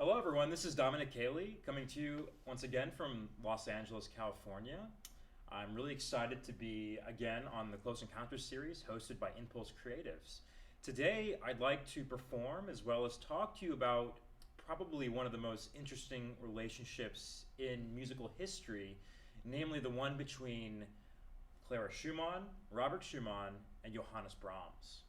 Hello, everyone. This is Dominic Cheli coming to you once again from Los Angeles, California. I'm really excited to be again on the Close Encounters series hosted by InPulse Creatives. Today, I'd like to perform as well as talk to you about probably one of the most interesting relationships in musical history, namely the one between Clara Schumann, Robert Schumann, and Johannes Brahms.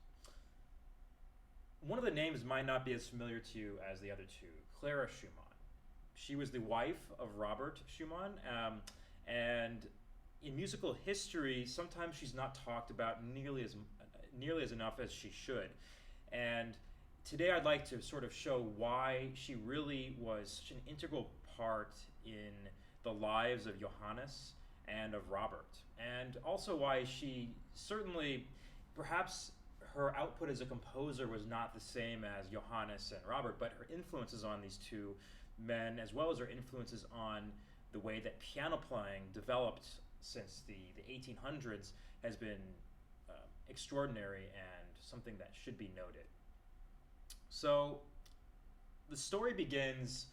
One of the names might not be as familiar to you as the other two, Clara Schumann. She was the wife of Robert Schumann, and in musical history, sometimes she's not talked about nearly as enough as she should. And today I'd like to sort of show why she really was such an integral part in the lives of Johannes and of Robert, and also why she certainly, perhaps her output as a composer was not the same as Johannes and Robert, but her influences on these two men, as well as her influences on the way that piano playing developed since the 1800s, has been extraordinary and something that should be noted. So the story begins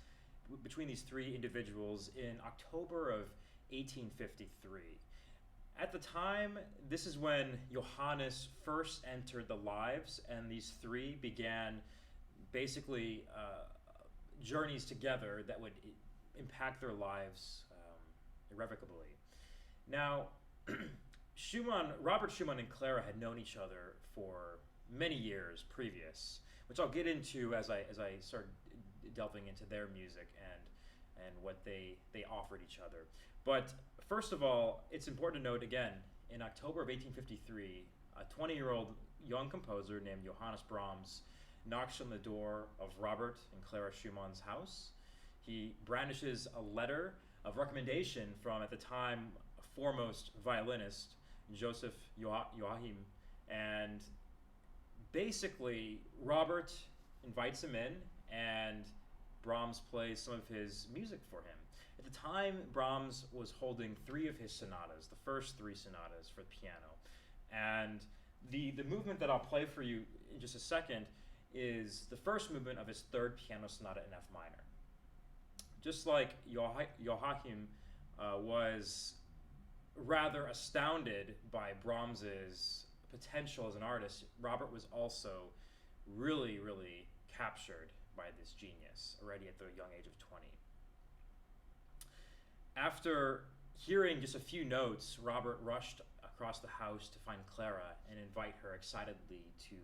between these three individuals in October of 1853. At the time, this is when Johannes first entered the lives, and these three began basically journeys together that would impact their lives irrevocably. Now, Robert Schumann and Clara had known each other for many years previous, which I'll get into as I start delving into their music and what they offered each other. But first of all, it's important to note again, in October of 1853, a 20-year-old young composer named Johannes Brahms knocks on the door of Robert and Clara Schumann's house. He brandishes a letter of recommendation from, at the time, foremost violinist Joseph Joachim, and basically Robert invites him in, and Brahms plays some of his music for him. At the time, Brahms was holding three of his sonatas, the first three sonatas for the piano. And the movement that I'll play for you in just a second is the first movement of his third piano sonata in F minor. Just like Joachim was rather astounded by Brahms's potential as an artist, Robert was also really, really captured by this genius already at the young age of 20. After hearing just a few notes, Robert rushed across the house to find Clara and invite her excitedly to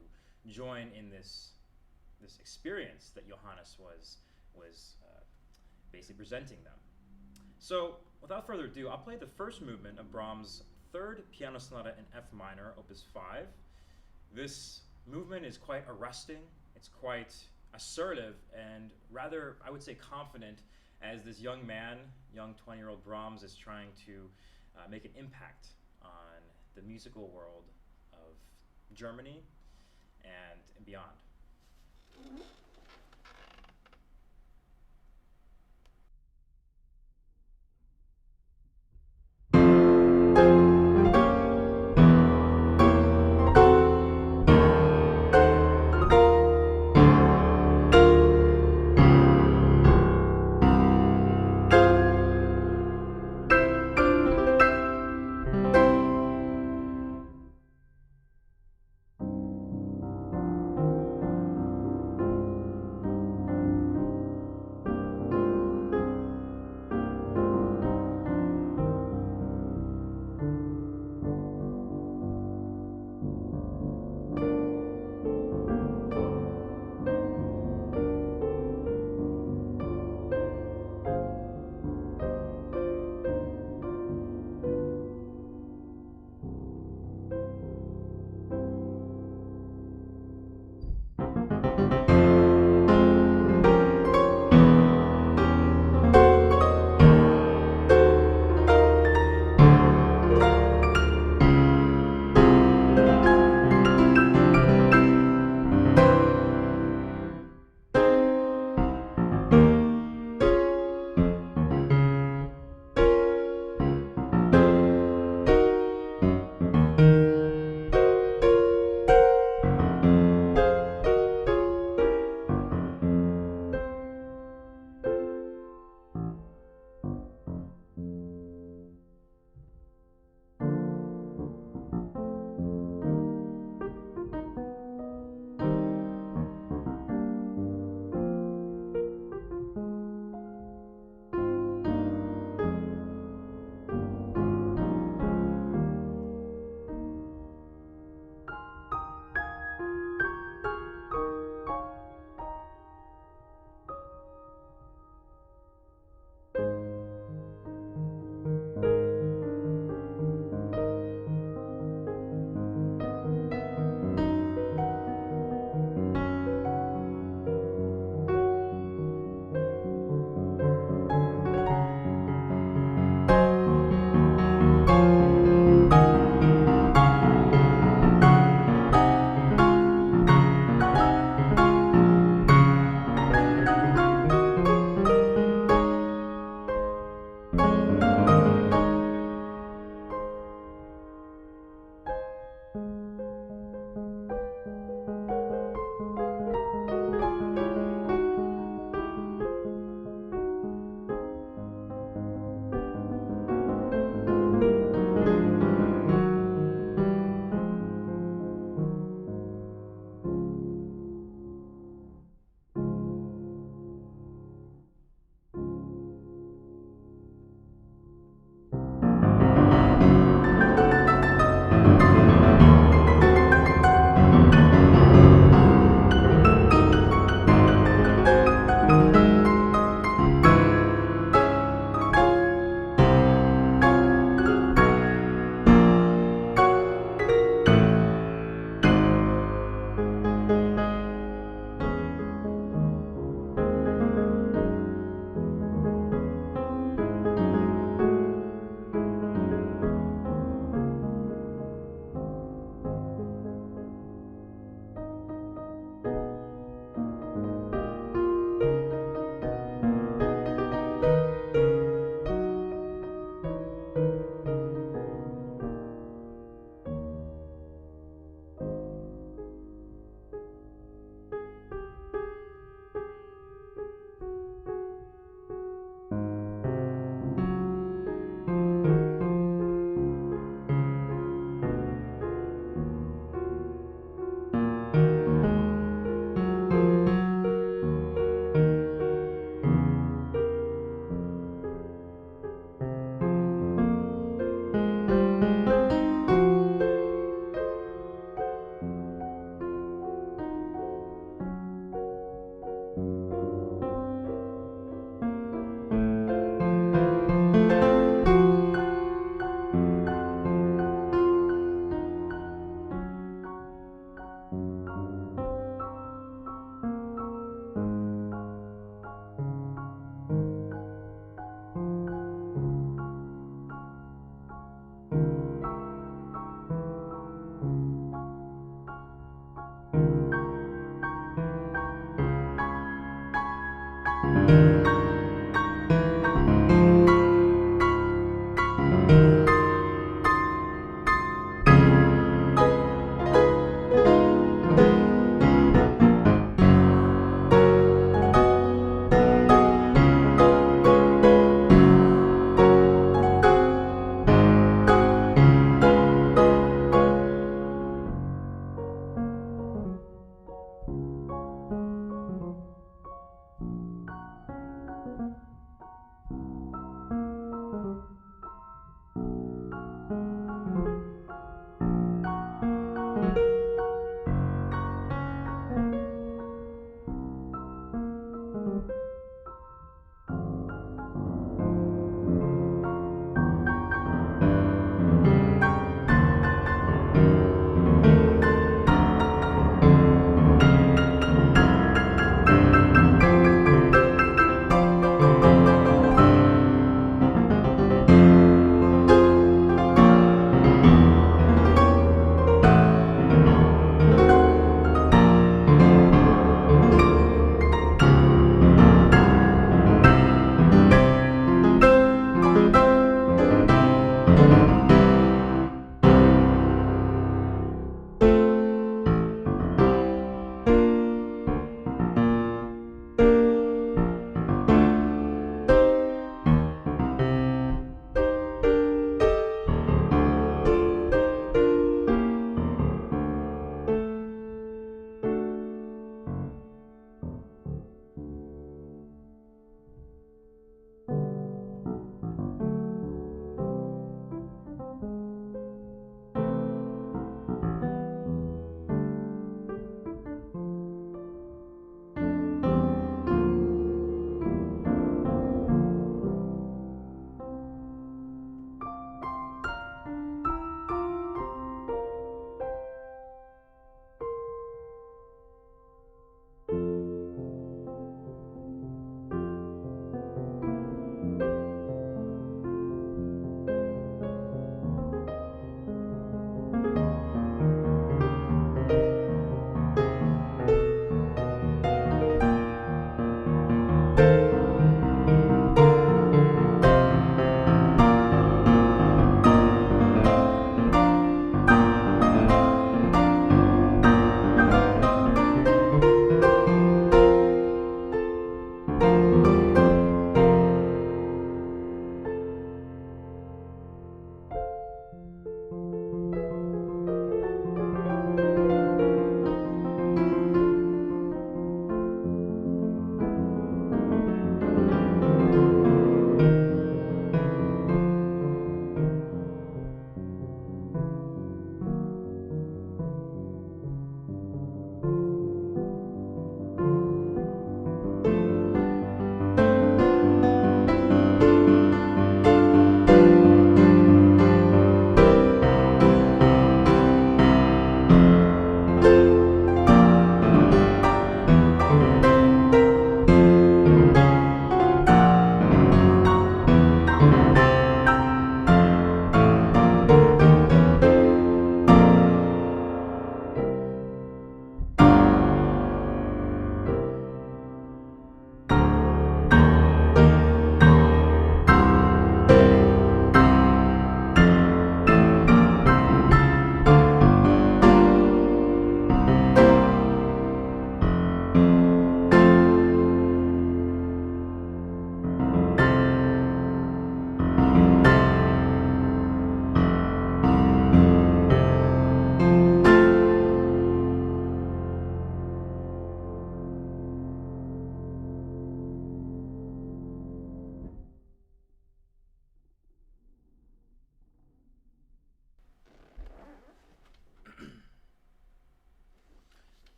join in this experience that Johannes was basically presenting them. So, without further ado, I'll play the first movement of Brahms' third piano sonata in F minor, opus 5. This movement is quite arresting, it's quite assertive, and rather, I would say, confident, as this young man, young 20-year-old Brahms, is trying to make an impact on the musical world of Germany and beyond.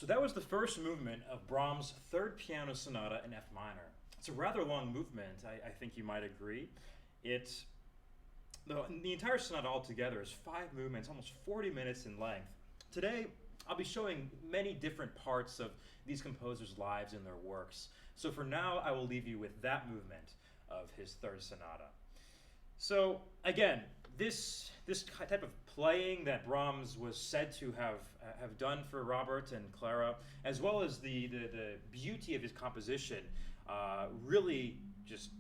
So that was the first movement of Brahms' Third Piano Sonata in F minor. It's a rather long movement, I think you might agree. The entire sonata altogether is 5 movements, almost 40 minutes in length. Today, I'll be showing many different parts of these composers' lives and their works. So for now, I will leave you with that movement of his third sonata. So again, this type of playing that Brahms was said to have done for Robert and Clara, as well as the beauty of his composition, really just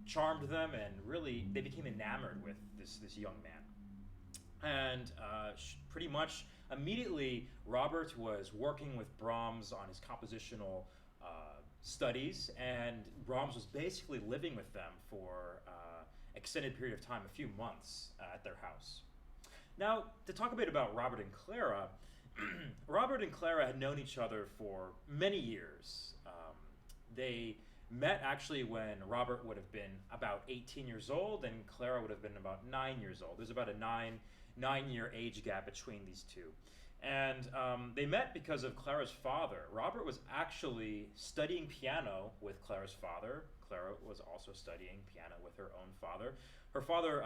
charmed them, and really they became enamored with this young man. And pretty much immediately, Robert was working with Brahms on his compositional studies, and Brahms was basically living with them for extended period of time, a few months at their house. Now, to talk a bit about Robert and Clara, Robert and Clara had known each other for many years. They met actually when Robert would have been about 18 years old and Clara would have been about 9 years old. There's about a nine-year age gap between these two. And they met because of Clara's father. Robert was actually studying piano with Clara's father. Clara was also studying piano with her own father. Her father,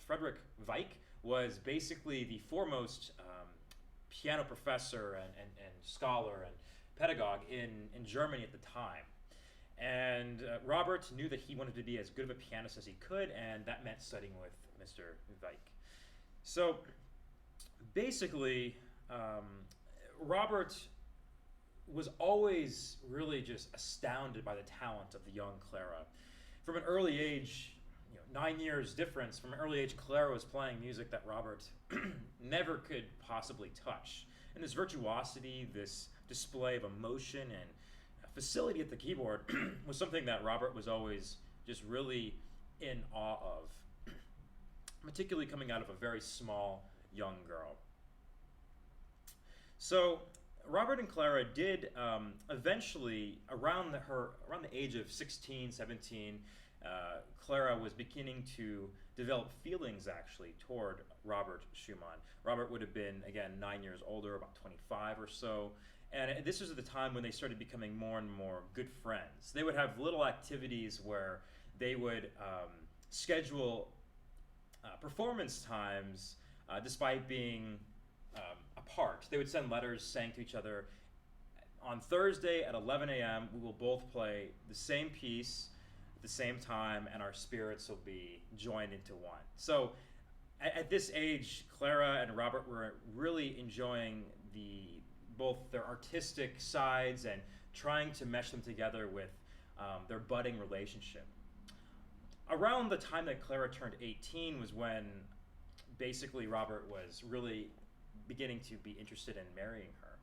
Frederick Weick, was basically the foremost piano professor and scholar and pedagogue in Germany at the time. And Robert knew that he wanted to be as good of a pianist as he could, and that meant studying with Mr. Weick. So basically, Robert was always really just astounded by the talent of the young Clara. From an early age, 9 years difference, from an early age, Clara was playing music that Robert never could possibly touch. And this virtuosity, this display of emotion and facility at the keyboard was something that Robert was always just really in awe of, particularly coming out of a very small young girl. So Robert and Clara did eventually, around the age of 16, 17, Clara was beginning to develop feelings actually toward Robert Schumann. Robert would have been, again, 9 years older, about 25 or so. And this was at the time when they started becoming more and more good friends. They would have little activities where they would schedule performance times despite being apart. They would send letters saying to each other, on Thursday at 11 a.m. we will both play the same piece at the same time, and our spirits will be joined into one. So at this age, Clara and Robert were really enjoying both their artistic sides and trying to mesh them together with their budding relationship. Around the time that Clara turned 18 was when basically Robert was really beginning to be interested in marrying her.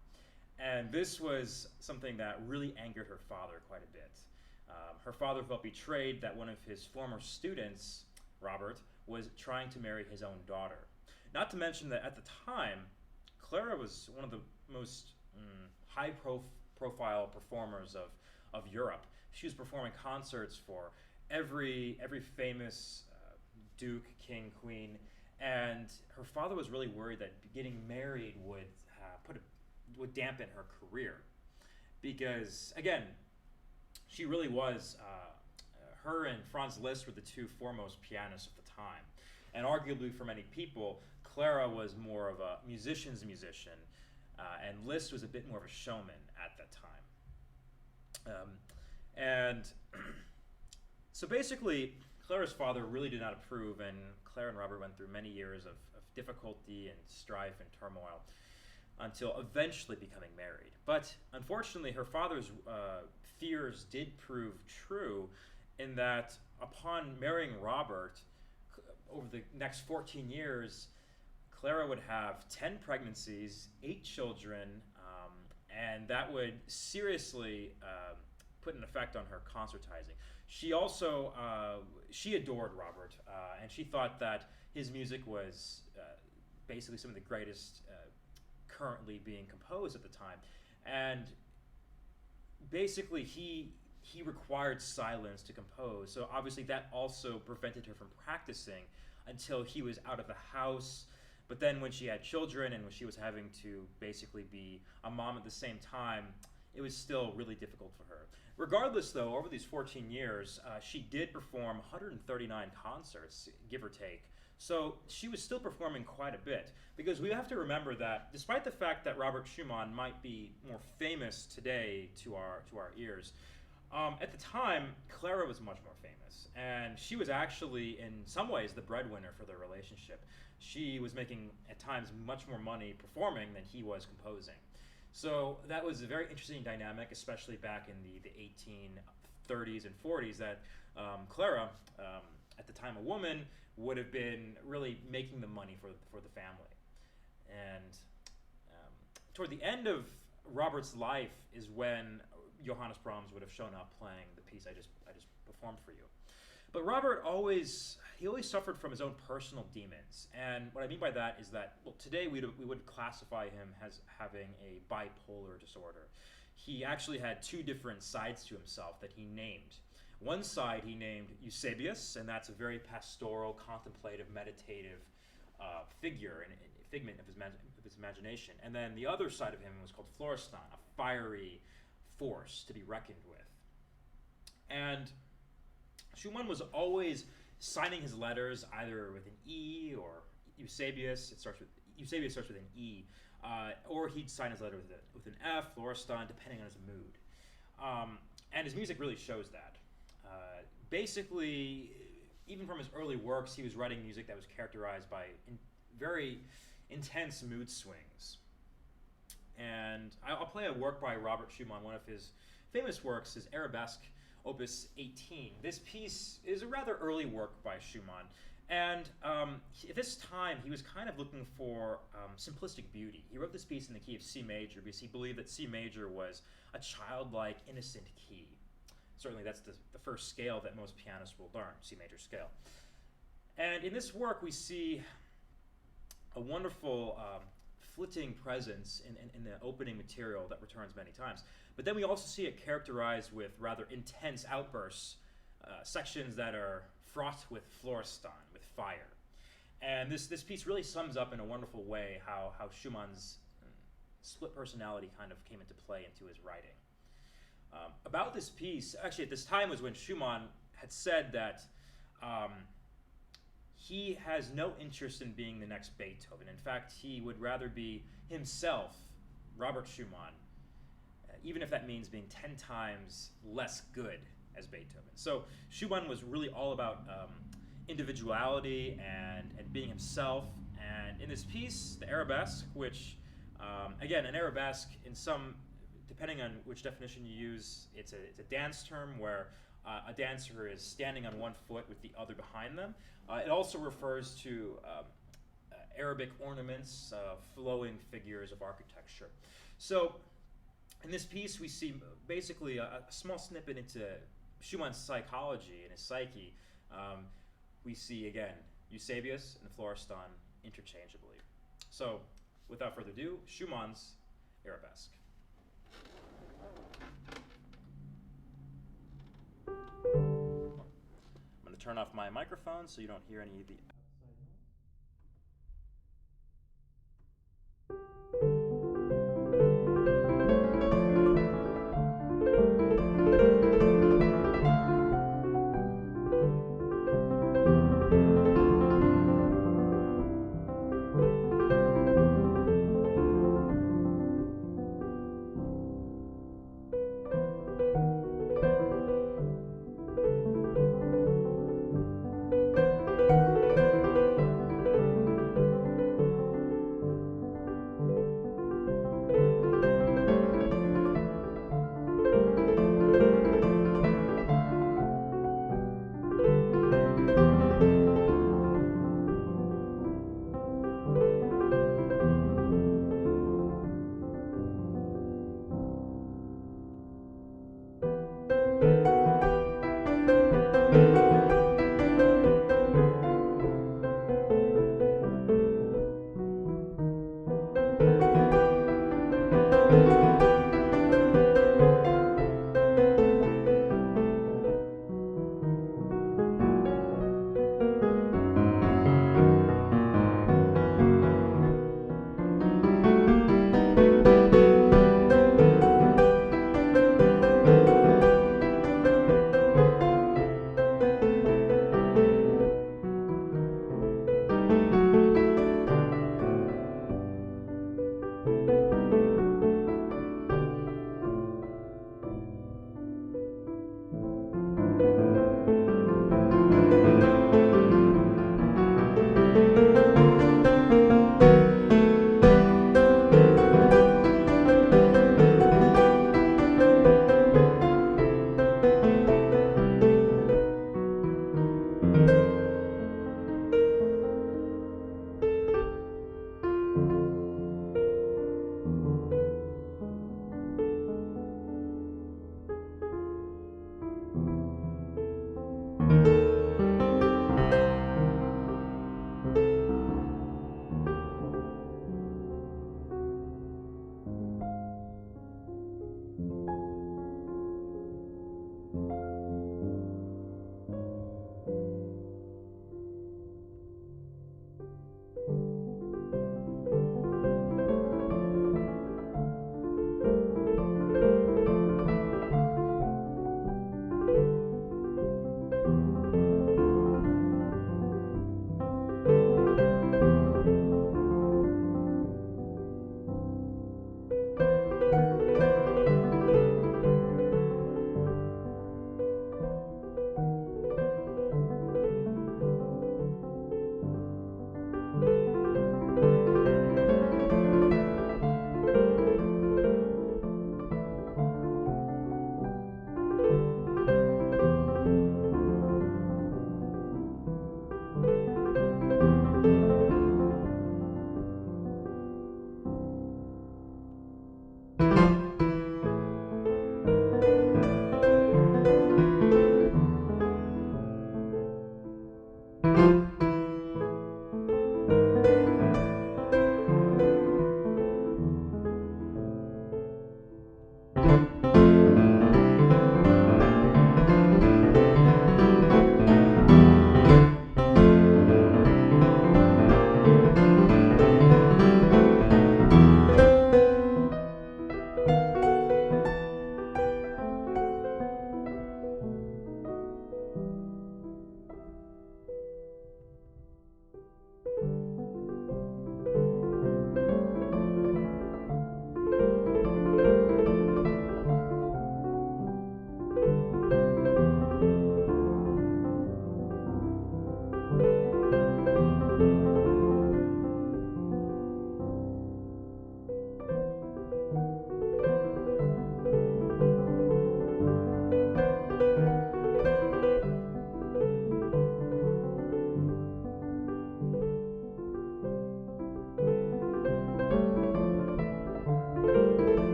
And this was something that really angered her father quite a bit. Her father felt betrayed that one of his former students, Robert, was trying to marry his own daughter. Not to mention that at the time, Clara was one of the most high-profile performers of Europe. She was performing concerts for every famous duke, king, queen, and her father was really worried that getting married would dampen her career, because again, she really was. Her and Franz Liszt were the two foremost pianists of the time, and arguably for many people, Clara was more of a musician's musician, and Liszt was a bit more of a showman at that time. And so basically, Clara's father really did not approve, and Clara and Robert went through many years of difficulty and strife and turmoil until eventually becoming married. But unfortunately, her father's fears did prove true, in that upon marrying Robert, over the next 14 years, Clara would have 10 pregnancies, 8 children, and that would seriously put an effect on her concertizing. She also, she adored Robert, and she thought that his music was basically some of the greatest currently being composed at the time. And basically he required silence to compose, so obviously that also prevented her from practicing until he was out of the house. But then when she had children and when she was having to basically be a mom at the same time, it was still really difficult for her. Regardless, though, over these 14 years, she did perform 139 concerts, give or take. So she was still performing quite a bit, because we have to remember that despite the fact that Robert Schumann might be more famous today to our ears, at the time, Clara was much more famous, and she was actually, in some ways, the breadwinner for their relationship. She was making, at times, much more money performing than he was composing. So that was a very interesting dynamic, especially back in the 1830s and 40s, that Clara, at the time a woman, would have been really making the money for the family. And toward the end of Robert's life is when Johannes Brahms would have shown up playing the piece I just performed for you. But Robert always suffered from his own personal demons. And what I mean by that is that, well, today we would classify him as having a bipolar disorder. He actually had two different sides to himself that he named. One side he named Eusebius, and that's a very pastoral, contemplative, meditative figure and figment of his imagination. And then the other side of him was called Florestan, a fiery force to be reckoned with. And Schumann was always signing his letters either with an E or Eusebius. Eusebius starts with an E, or he'd sign his letter with an F, Florestan, depending on his mood. And his music really shows that. Basically, even from his early works, he was writing music that was characterized by very intense mood swings. And I'll play a work by Robert Schumann, one of his famous works, his Arabesque, Opus 18. This piece is a rather early work by Schumann, and at this time he was kind of looking for simplistic beauty. He wrote this piece in the key of C major because he believed that C major was a childlike, innocent key. Certainly that's the first scale that most pianists will learn, C major scale. And in this work we see a wonderful flitting presence in the opening material that returns many times. But then we also see it characterized with rather intense outbursts, sections that are fraught with Florestan, with fire. And this piece really sums up in a wonderful way how Schumann's split personality kind of came into play into his writing. About this piece, actually at this time was when Schumann had said that he has no interest in being the next Beethoven. In fact, he would rather be himself, Robert Schumann, even if that means being 10 times less good as Beethoven. So Schumann was really all about individuality and being himself. And in this piece, the Arabesque, which, again, an Arabesque, in some, depending on which definition you use, it's a dance term where a dancer is standing on one foot with the other behind them. It also refers to Arabic ornaments, flowing figures of architecture. So in this piece, we see basically a small snippet into Schumann's psychology and his psyche. We see, again, Eusebius and Florestan interchangeably. So, without further ado, Schumann's Arabesque. I'm going to turn off my microphone so you don't hear any of the outside noise.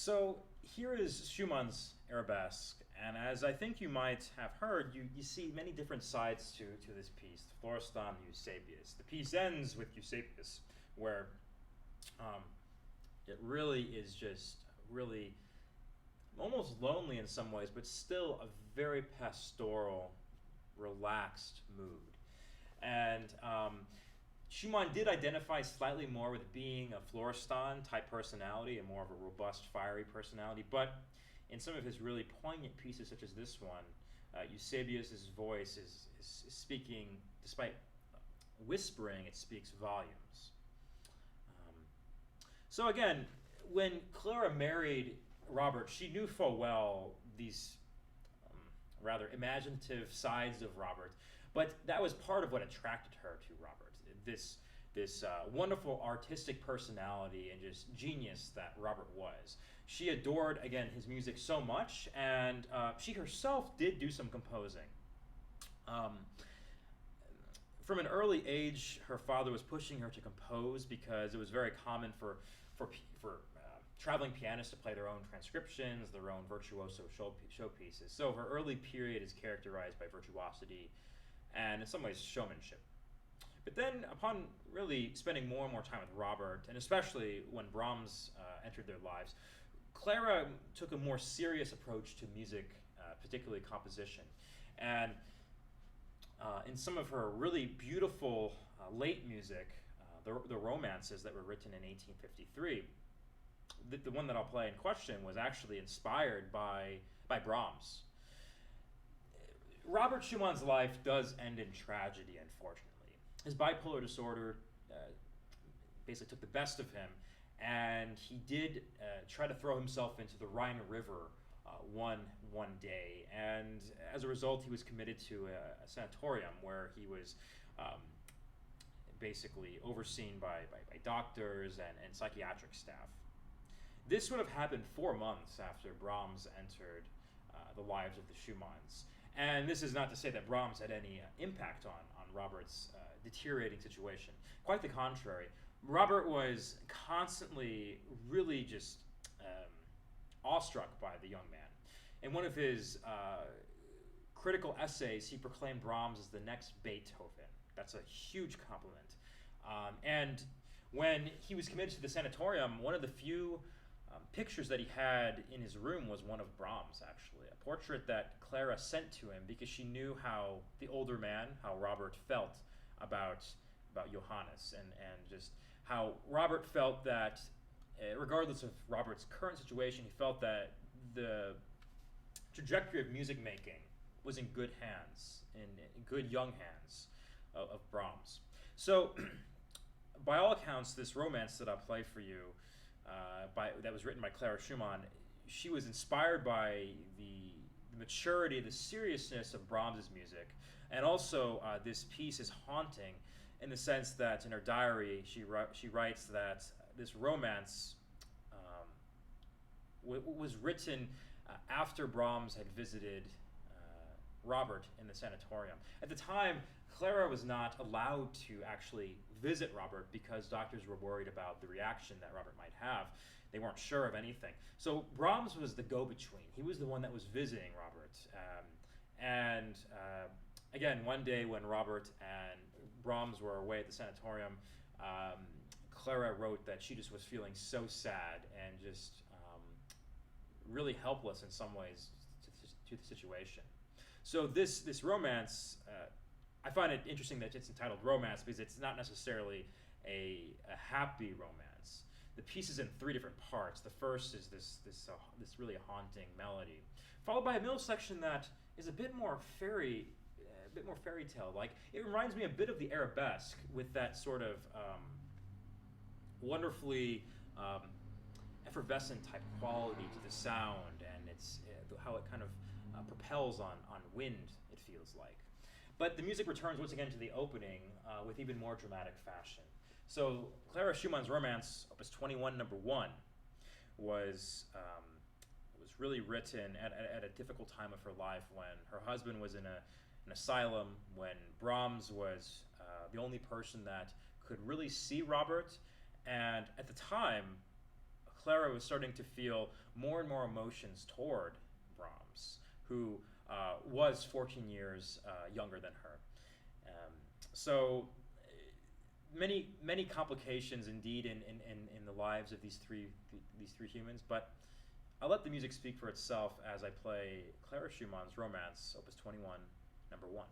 So here is Schumann's arabesque, and as I think you might have heard, you see many different sides to this piece, the Florestan, the Eusebius. The piece ends with Eusebius, where it really is just really almost lonely in some ways, but still a very pastoral, relaxed mood. And Schumann did identify slightly more with being a Florestan type personality, and more of a robust, fiery personality, but in some of his really poignant pieces, such as this one, Eusebius's voice is speaking, despite whispering, it speaks volumes. So again, when Clara married Robert, she knew full well these rather imaginative sides of Robert, but that was part of what attracted her to Robert. This wonderful artistic personality and just genius that Robert was. She adored, again, his music so much, and she herself did do some composing. From an early age, her father was pushing her to compose because it was very common for traveling pianists to play their own transcriptions, their own virtuoso showpieces. So her early period is characterized by virtuosity and, in some ways, showmanship. But then, upon really spending more and more time with Robert, and especially when Brahms entered their lives, Clara took a more serious approach to music, particularly composition. And in some of her really beautiful late music, the romances that were written in 1853, the one that I'll play in question was actually inspired by Brahms. Robert Schumann's life does end in tragedy, unfortunately. His bipolar disorder basically took the best of him, and he did try to throw himself into the Rhine River one day, and as a result he was committed to a sanatorium where he was basically overseen by doctors and psychiatric staff. This would have happened 4 months after Brahms entered the lives of the Schumanns. And this is not to say that Brahms had any impact on Robert's deteriorating situation. Quite the contrary. Robert was constantly really just awestruck by the young man. In one of his critical essays, he proclaimed Brahms as the next Beethoven. That's a huge compliment. And when he was committed to the sanatorium, one of the few pictures that he had in his room was one of Brahms, actually, a portrait that Clara sent to him because she knew how the older man, how Robert felt about Johannes, and just how Robert felt that, regardless of Robert's current situation, he felt that the trajectory of music making was in good hands, in good young hands of Brahms. So, by all accounts, this romance that I'll play for you, that was written by Clara Schumann, she was inspired by the maturity, the seriousness of Brahms' music, and also this piece is haunting in the sense that in her diary she writes that this romance was written after Brahms had visited Robert in the sanatorium. At the time, Clara was not allowed to actually visit Robert because doctors were worried about the reaction that Robert might have. They weren't sure of anything. So Brahms was the go-between. He was the one that was visiting Robert. Again, one day when Robert and Brahms were away at the sanatorium, Clara wrote that she just was feeling so sad and just really helpless in some ways to the situation. So this romance, I find it interesting that it's entitled Romance because it's not necessarily a happy romance. The piece is in 3 different parts. The first is this really haunting melody, followed by a middle section that is a bit more fairy tale like. It reminds me a bit of the arabesque with that sort of wonderfully effervescent type quality to the sound, and it's how it kind of propels on wind, it feels like. But the music returns once again to the opening with even more dramatic fashion. So Clara Schumann's Romance, Opus 21, number 1, was really written at a difficult time of her life when her husband was in an asylum, when Brahms was the only person that could really see Robert, and at the time, Clara was starting to feel more and more emotions toward Brahms, who was 14 years younger than her. Um, so many complications indeed in the lives of these three humans, but I'll let the music speak for itself as I play Clara Schumann's Romance, Opus 21, number 1.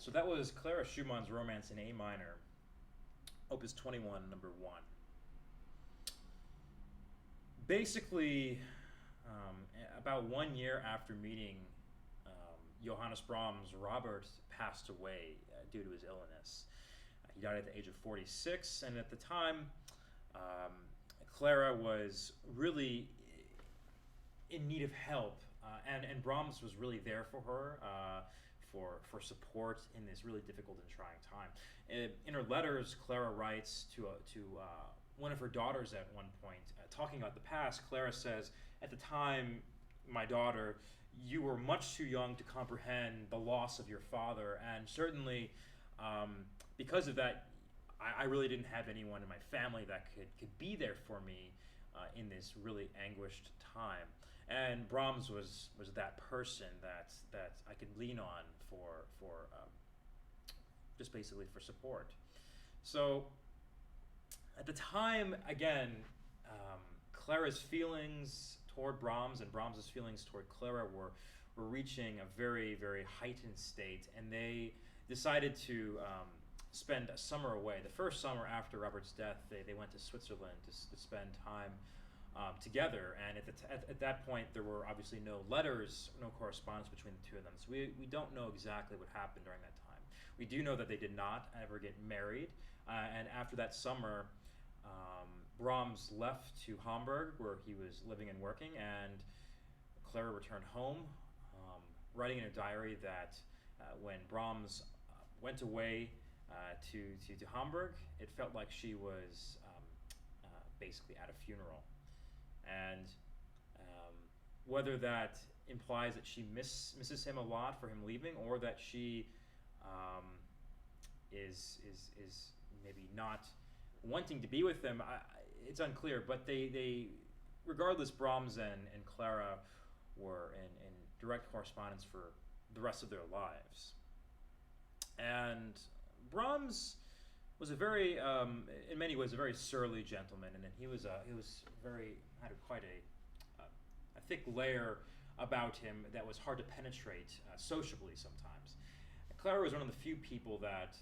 So that was Clara Schumann's Romance in A minor, Opus 21, number 1. Basically, about 1 year after meeting Johannes Brahms, Robert passed away due to his illness. He died at the age of 46, and at the time, Clara was really in need of help, and Brahms was really there for her, for support in this really difficult and trying time. In her letters, Clara writes to one of her daughters at one point, talking about the past. Clara says, "At the time, my daughter, you were much too young to comprehend the loss of your father, and certainly because of that, I really didn't have anyone in my family that could be there for me in this really anguished time." And Brahms was that person that I could lean on for just basically for support. So at the time, again, Clara's feelings toward Brahms and Brahms's feelings toward Clara were reaching a very, very heightened state, and they decided to spend a summer away. The first summer after Robert's death, they went to Switzerland to spend time together, and at that point there were obviously no letters, no correspondence between the two of them, so we don't know exactly what happened during that time. We do know that they did not ever get married, and after that summer, Brahms left to Hamburg, where he was living and working, and Clara returned home, writing in a diary that when Brahms went away to Hamburg, it felt like she was basically at a funeral. And whether that implies that she misses him a lot for him leaving, or that she is maybe not wanting to be with him, it's unclear. But they regardless, Brahms and Clara were in direct correspondence for the rest of their lives. And Brahms was a very, in many ways, a very surly gentleman, and he was had quite a thick layer about him that was hard to penetrate sociably sometimes. Clara was one of the few people that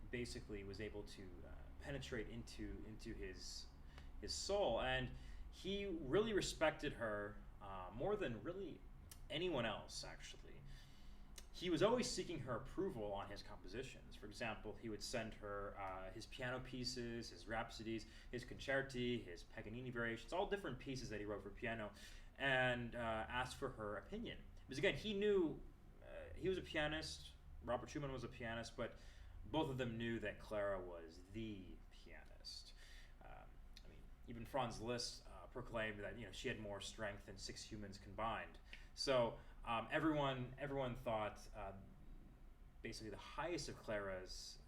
basically was able to penetrate into his soul, and he really respected her more than really anyone else, actually. He was always seeking her approval on his compositions. For example, he would send her his piano pieces, his rhapsodies, his concerti, his Paganini variations, all different pieces that he wrote for piano, and asked for her opinion. Because again, he knew he was a pianist, Robert Schumann was a pianist, but both of them knew that Clara was the pianist. Even Franz Liszt proclaimed that she had more strength than 6 humans combined. So everyone thought basically the highest of Clara's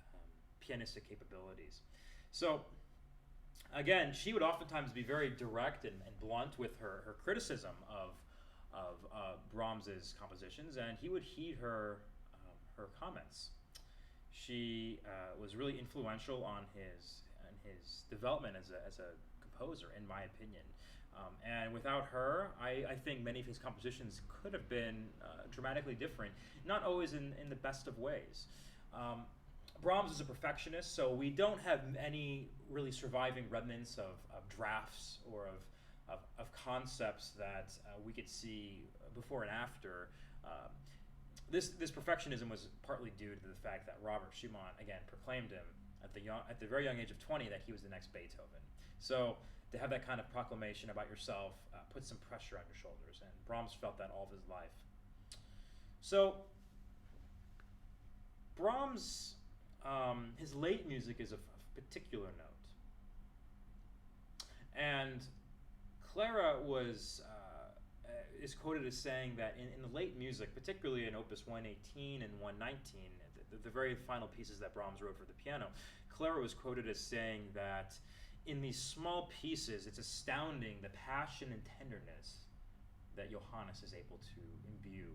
pianistic capabilities. So again, she would oftentimes be very direct and blunt with her criticism of Brahms's compositions, and he would heed her comments. She was really influential on his development as a composer, in my opinion. And without her, I think many of his compositions could have been dramatically different, not always in the best of ways. Brahms is a perfectionist, so we don't have any really surviving remnants of drafts or of concepts that we could see before and after. This perfectionism was partly due to the fact that Robert Schumann, again, proclaimed him at the very young age of 20 that he was the next Beethoven. So to have that kind of proclamation about yourself puts some pressure on your shoulders, and Brahms felt that all of his life. So Brahms, his late music is of particular note, and Clara is quoted as saying that in the late music, particularly in Opus 118 and 119, the very final pieces that Brahms wrote for the piano, Clara was quoted as saying that in these small pieces, it's astounding the passion and tenderness that Johannes is able to imbue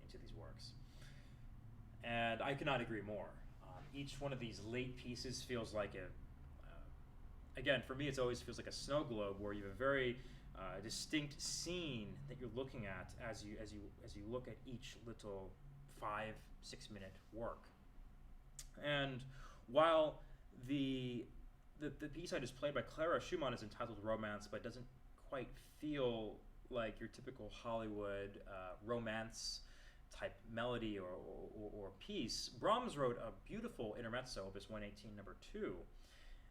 into these works. And I could not agree more. Each one of these late pieces feels like again, for me, it always feels like a snow globe where you have a very distinct scene that you're looking at as you look at each little 5-6 minute work. And while the the piece I just played by Clara Schumann is entitled Romance, but doesn't quite feel like your typical Hollywood romance type melody or piece. Brahms wrote a beautiful intermezzo, Opus 118, number 2,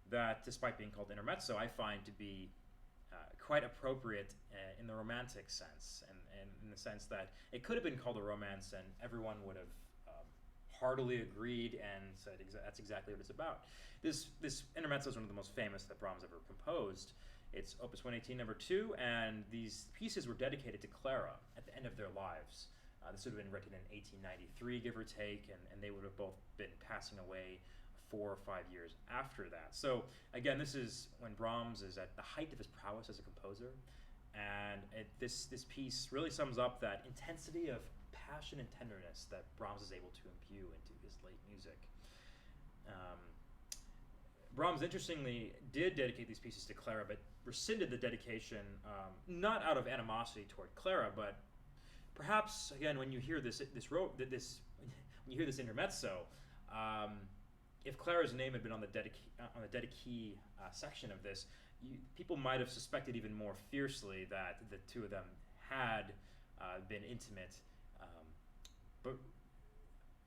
that, despite being called intermezzo, I find to be quite appropriate in the romantic sense, and in the sense that it could have been called a romance and everyone would have heartily agreed and said that's exactly what it's about. This intermezzo is one of the most famous that Brahms ever composed. It's Opus 118, number 2, and these pieces were dedicated to Clara at the end of their lives. This would have been written in 1893, give or take, and they would have both been passing away 4 or 5 years after that. So again, this is when Brahms is at the height of his prowess as a composer, and this piece really sums up that intensity of passion and tenderness that Brahms is able to imbue into his late music. Brahms, interestingly, did dedicate these pieces to Clara, but rescinded the dedication, not out of animosity toward Clara, but perhaps again when you hear this when you hear this intermezzo, if Clara's name had been on the dedicee section of this, people might have suspected even more fiercely that the two of them had been intimate. But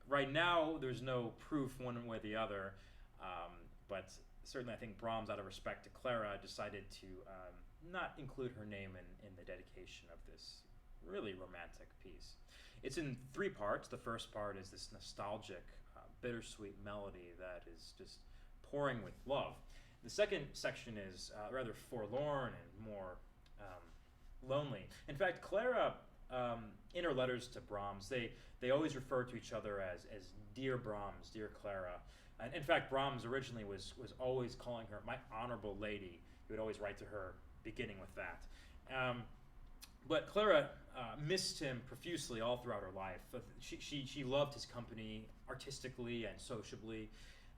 right now, there's no proof one way or the other. But certainly, I think Brahms, out of respect to Clara, decided to not include her name in the dedication of this really romantic piece. It's in 3 parts. The first part is this nostalgic, bittersweet melody that is just pouring with love. The second section is rather forlorn and more lonely. In fact, Clara, in her letters to Brahms, they always refer to each other as dear Brahms, dear Clara. And in fact, Brahms originally was always calling her my honorable lady. He would always write to her beginning with that. But Clara missed him profusely all throughout her life. She loved his company artistically and sociably.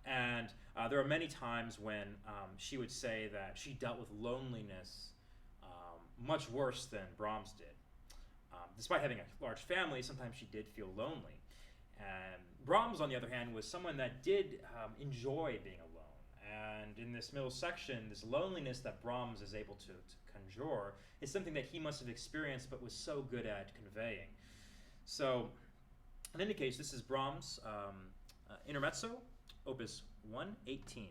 And there are many times when she would say that she dealt with loneliness much worse than Brahms did. Despite having a large family, sometimes she did feel lonely. And Brahms, on the other hand, was someone that did enjoy being alone. And in this middle section, this loneliness that Brahms is able to conjure is something that he must have experienced but was so good at conveying. So, in any case, this is Brahms' Intermezzo, Opus 118.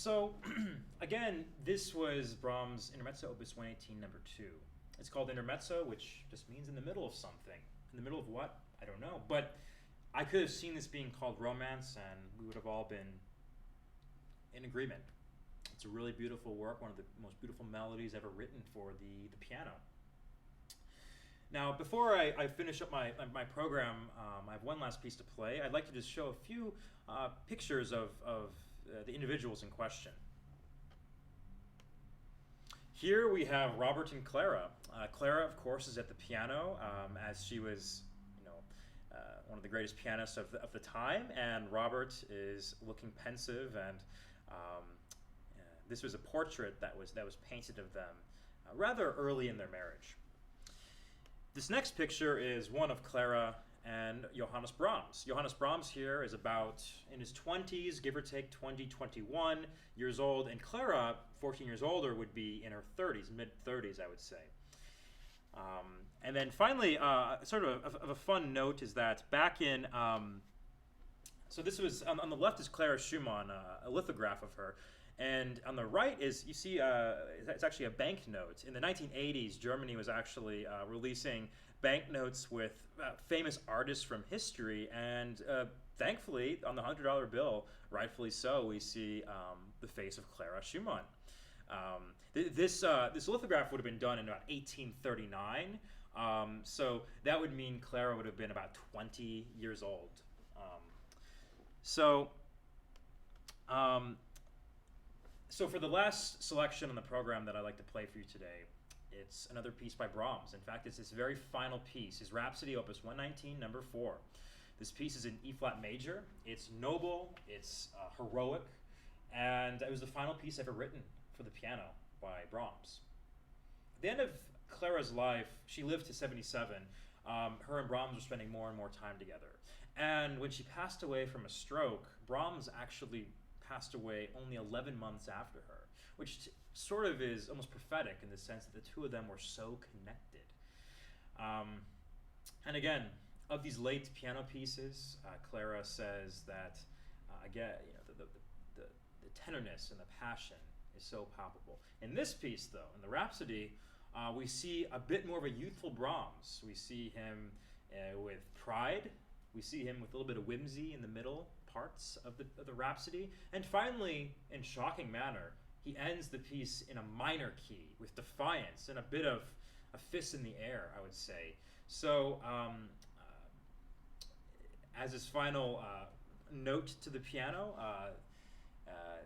So, again, this was Brahms' Intermezzo Opus 118, number 2. It's called Intermezzo, which just means in the middle of something. In the middle of what? I don't know. But I could have seen this being called Romance, and we would have all been in agreement. It's a really beautiful work, one of the most beautiful melodies ever written for the piano. Now, before I finish up my program, I have one last piece to play. I'd like to just show a few pictures of the individuals in question. Here we have Robert and Clara. Clara, of course, is at the piano, as she was, one of the greatest pianists of the time, and Robert is looking pensive, and this was a portrait that was painted of them rather early in their marriage. This next picture is one of Clara and Johannes Brahms. Johannes Brahms here is about in his 20s, give or take 20, 21 years old, and Clara, 14 years older, would be in her 30s, mid-30s, I would say. And then finally, sort of a fun note is that back in, so this was, on the left is Clara Schumann, a lithograph of her, and on the right is, you see, it's actually a banknote. In the 1980s, Germany was actually releasing banknotes with famous artists from history, and thankfully, on the $100 bill, rightfully so, we see the face of Clara Schumann. This lithograph would have been done in about 1839, so that would mean Clara would have been about 20 years old. So for the last selection on the program that I'd like to play for you today, it's another piece by Brahms. In fact, it's this very final piece, his Rhapsody Opus 119, number 4. This piece is in E-flat major. It's noble, it's heroic, and it was the final piece ever written for the piano by Brahms. At the end of Clara's life, she lived to 77. Her and Brahms were spending more and more time together. And when she passed away from a stroke, Brahms actually passed away only 11 months after her, which sort of is almost prophetic in the sense that the two of them were so connected. And again, of these late piano pieces, Clara says that, again, the tenderness and the passion is so palpable. In this piece, though, in the Rhapsody, we see a bit more of a youthful Brahms. We see him with pride. We see him with a little bit of whimsy in the middle parts of the Rhapsody. And finally, in shocking manner, he ends the piece in a minor key with defiance and a bit of a fist in the air, I would say. So, as his final note to the piano,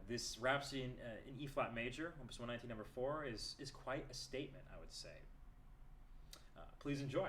this Rhapsody in E-flat major, Opus 119, number 4, is quite a statement, I would say. Please enjoy.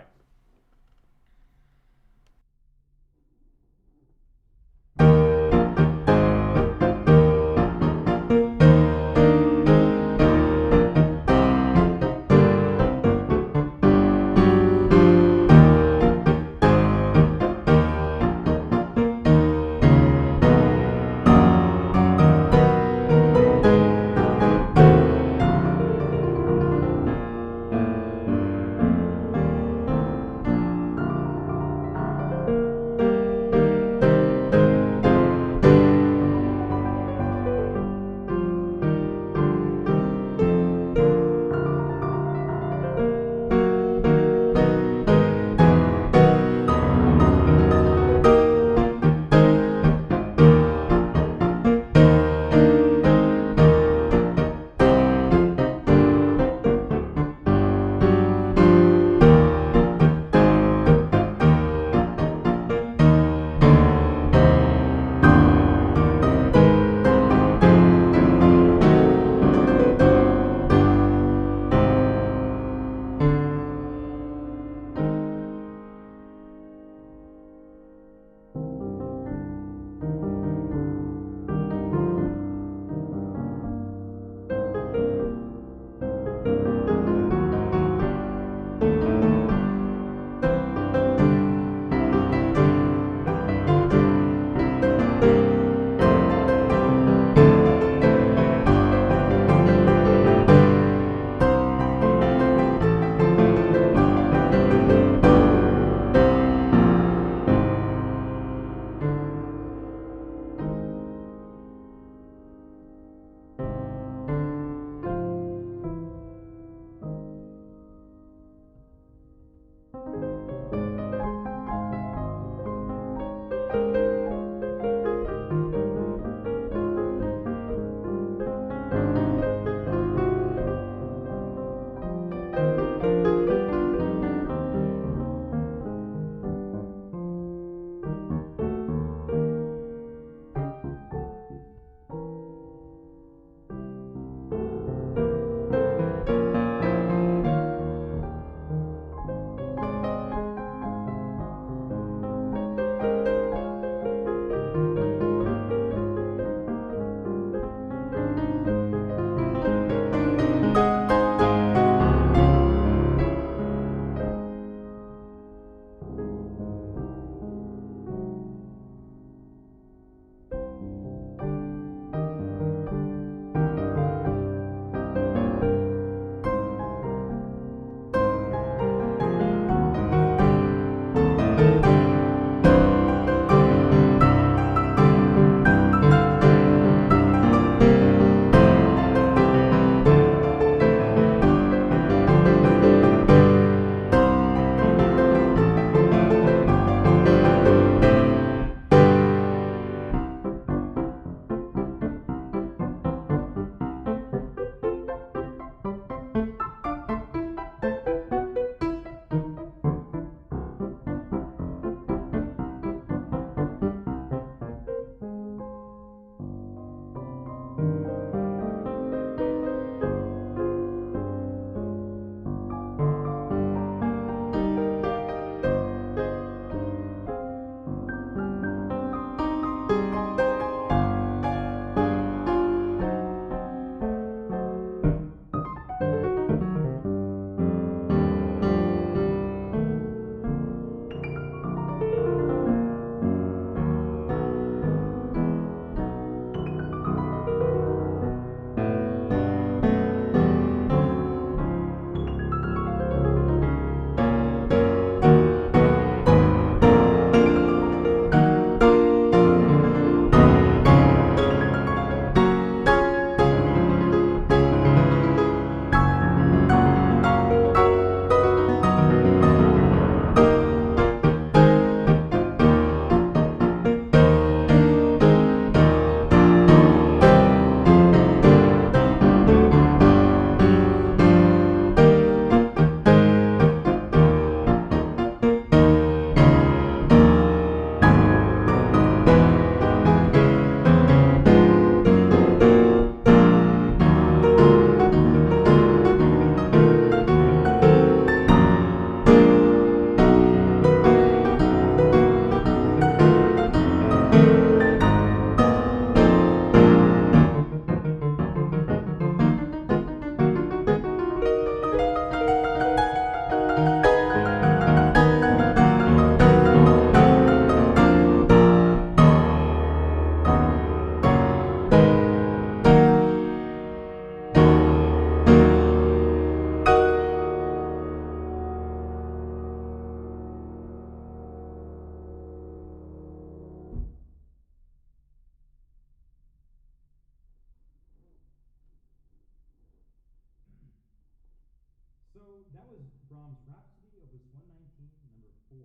that was Brahms' Rhapsody, Opus 119, number 4.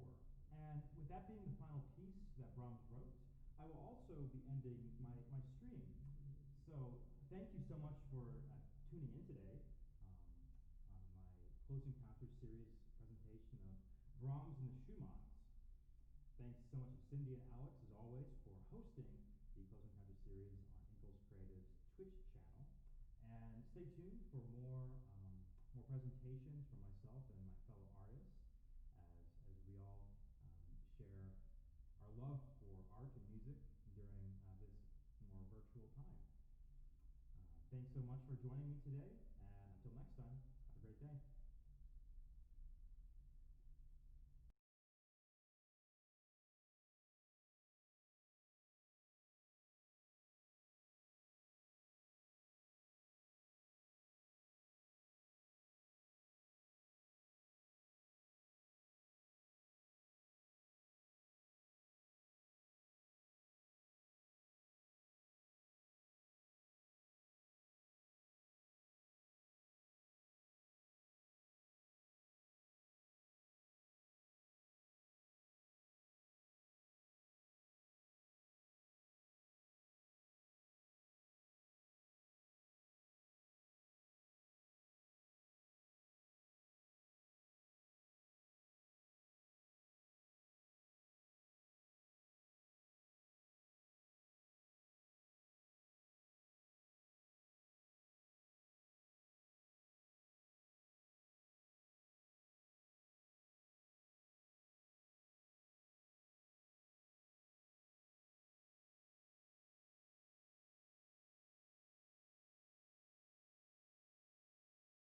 And with that being the final piece that Brahms wrote, I will also be ending my stream. So thank you so much for tuning in today on my Close Encounters series presentation of Brahms and the Schumanns. Thanks so much to Cindy and Alex, as always, for hosting the Close Encounters series on InPulse Creatives' Twitch channel. And stay tuned for more presentations from myself and my fellow artists as we all share our love for art and music during this more virtual time. Thanks so much for joining me today, and until next time, have a great day.